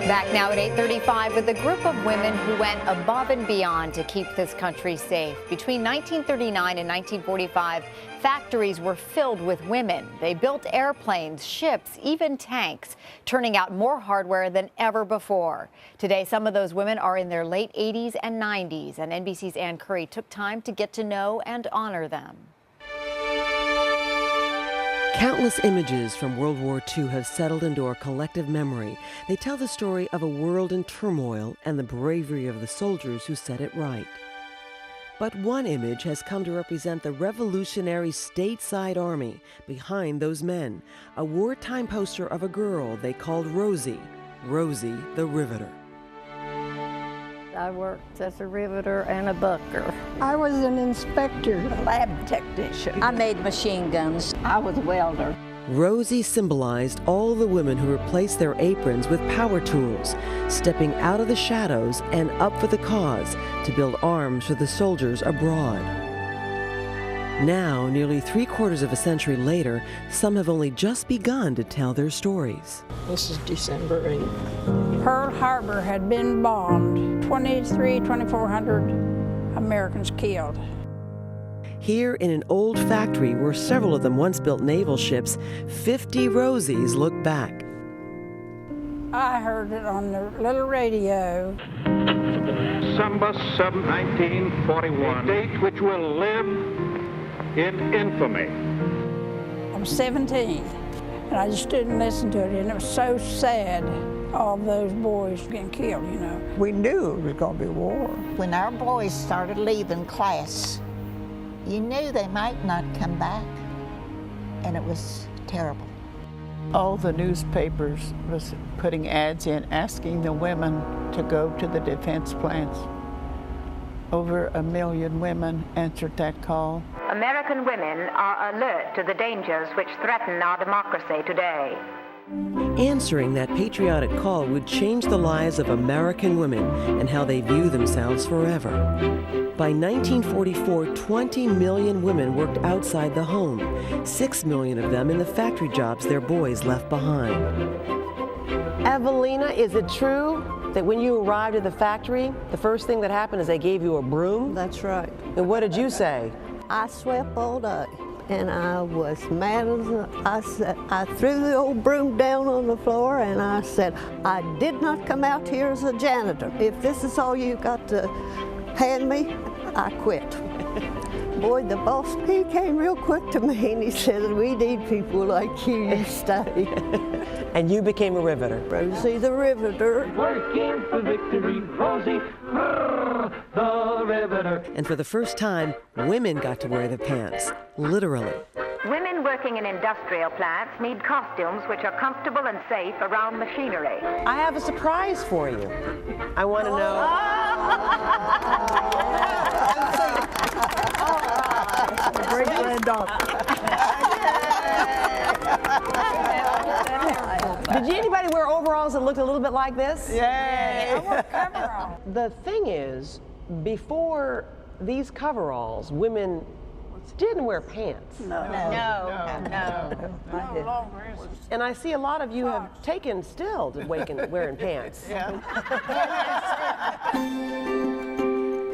Back now at 8:35 with a group of women who went above and beyond to keep this country safe. Between 1939 and 1945, factories were filled with women. They built airplanes, ships, even tanks, turning out more hardware than ever before. Today, some of those women are in their late 80s and 90s, and NBC's Ann Curry took time to get to know and honor them. Countless images from World War II have settled into our collective memory. They tell the story of a world in turmoil and the bravery of the soldiers who set it right. But one image has come to represent the revolutionary stateside army behind those men, a wartime poster of a girl they called Rosie, Rosie the Riveter. I worked as a riveter and a bucker. I was an inspector, A lab technician. I made machine guns. I was a welder. Rosie symbolized all the women who replaced their aprons with power tools, stepping out of the shadows and up for the cause to build arms for the soldiers abroad. Now, nearly 3/4 of a century later, some have only just begun to tell their stories. This is December 8th. Pearl Harbor had been bombed. 2,400 Americans killed. Here in an old factory where several of them once built naval ships, 50 Rosies look back. I heard it on the little radio. December 7, 1941, a date which will live in infamy. I'm 17, and I just stood and listened to it, and it was so sad, all those boys getting killed, you know. We knew it was going to be war. When our boys started leaving class, you knew they might not come back, and it was terrible. All the newspapers was putting ads in asking the women to go to the defense plants. Over 1 million women answered that call. American women are alert to the dangers which threaten our democracy today. Answering that patriotic call would change the lives of American women and how they view themselves forever. By 1944, 20 million women worked outside the home, 6 million of them in the factory jobs their boys left behind. Evelina, is it true that when you arrived at the factory, the first thing that happened is they gave you a broom? That's right. And what did you say? I swept all day, and I was mad as I threw the old broom down on the floor, and I said, I did not come out here as a janitor. If this is all you got to hand me, I quit. Boy, the boss, he came real quick to me, and he said, we need people like you, you stay. And you became a riveter. Rosie the Riveter. Working for victory, Rosie, the Riveter. And for the first time, women got to wear the pants, literally. Women working in industrial plants need costumes which are comfortable and safe around machinery. I have a surprise for you. I want to know. Great granddaughter. Did anybody wear overalls that looked a little bit like this? I wore coveralls. The thing is, before these coveralls, women didn't wear pants. No. And I see a lot of you have taken still to wearing pants.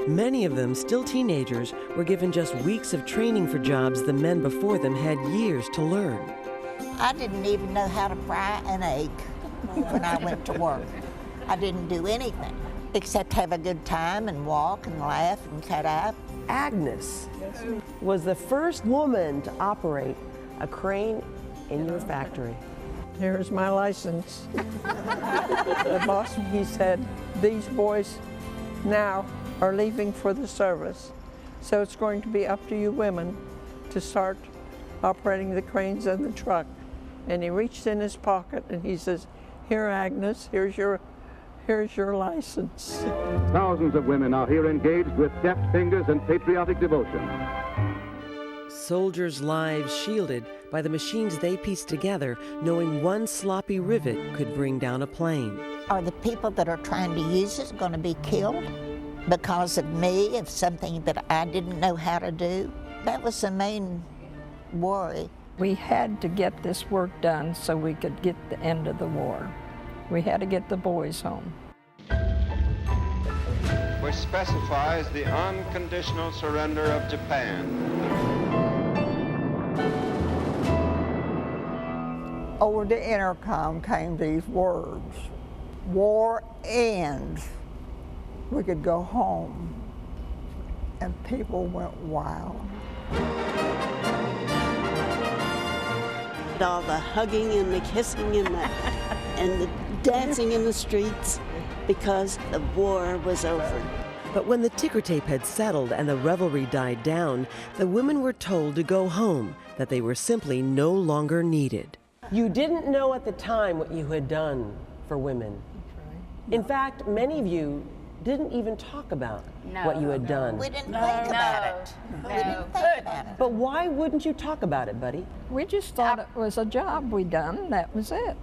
Many of them, still teenagers, were given just weeks of training for jobs the men before them had years to learn. I didn't even know how to fry an egg when I went to work. I didn't do anything except have a good time and walk and laugh and cut up. Agnes was the first woman to operate a crane in your factory. Here's my license. The boss, he said, these boys now are leaving for the service. So it's going to be up to you women to start operating the cranes and the truck. And he reached in his pocket and he says, here, Agnes, here's your license. Thousands of women are here engaged with deft fingers and patriotic devotion. Soldiers' lives shielded by the machines they pieced together, knowing one sloppy rivet could bring down a plane. Are the people that are trying to use it going to be killed because of me, of something that I didn't know how to do? That was the main worry. We had to get this work done so we could get the end of the war. We had to get the boys home. Which specifies the unconditional surrender of Japan. Over the intercom came these words: war ends. We could go home. And people went wild. All the hugging and the kissing and the dancing in the streets because the war was over. But when the ticker tape had settled and the revelry died down, the women were told to go home, that they were simply no longer needed. You didn't know at the time what you had done for women. In fact, many of you didn't even talk about what you had done. We didn't think about it. We didn't think about it. But why wouldn't you talk about it, buddy? We just thought it was a job we done, that was it.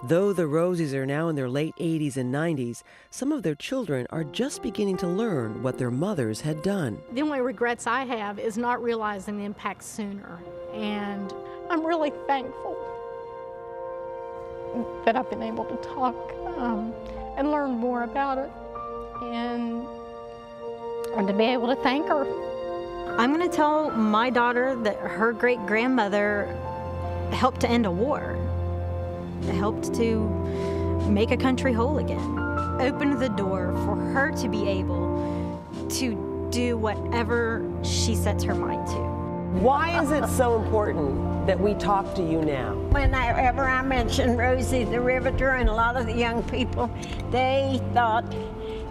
Though the Rosies are now in their late 80s and 90s, some of their children are just beginning to learn what their mothers had done. The only regrets I have is not realizing the impact sooner. And I'm really thankful that I've been able to talk and learn more about it and to be able to thank her. I'm going to tell my daughter that her great-grandmother helped to end a war, helped to make a country whole again, opened the door for her to be able to do whatever she sets her mind to. Why is it so important that we talk to you now? Whenever I mention Rosie the Riveter, and a lot of the young people, they thought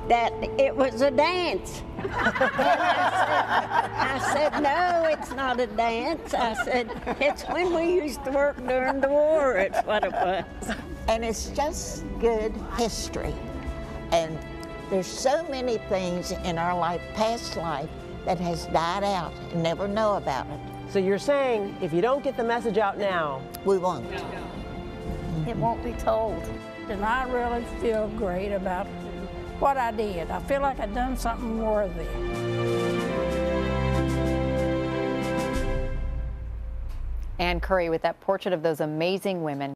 that it was a dance. I said, no, it's not a dance. I said, it's when we used to work during the war, it's what it was. And it's just good history. And there's so many things in our life, past life, that has died out and never know about it. So you're saying if you don't get the message out now, we won't. It won't be told. And I really feel great about what I did. I feel like I've done something worthy. Ann Curry with that portrait of those amazing women.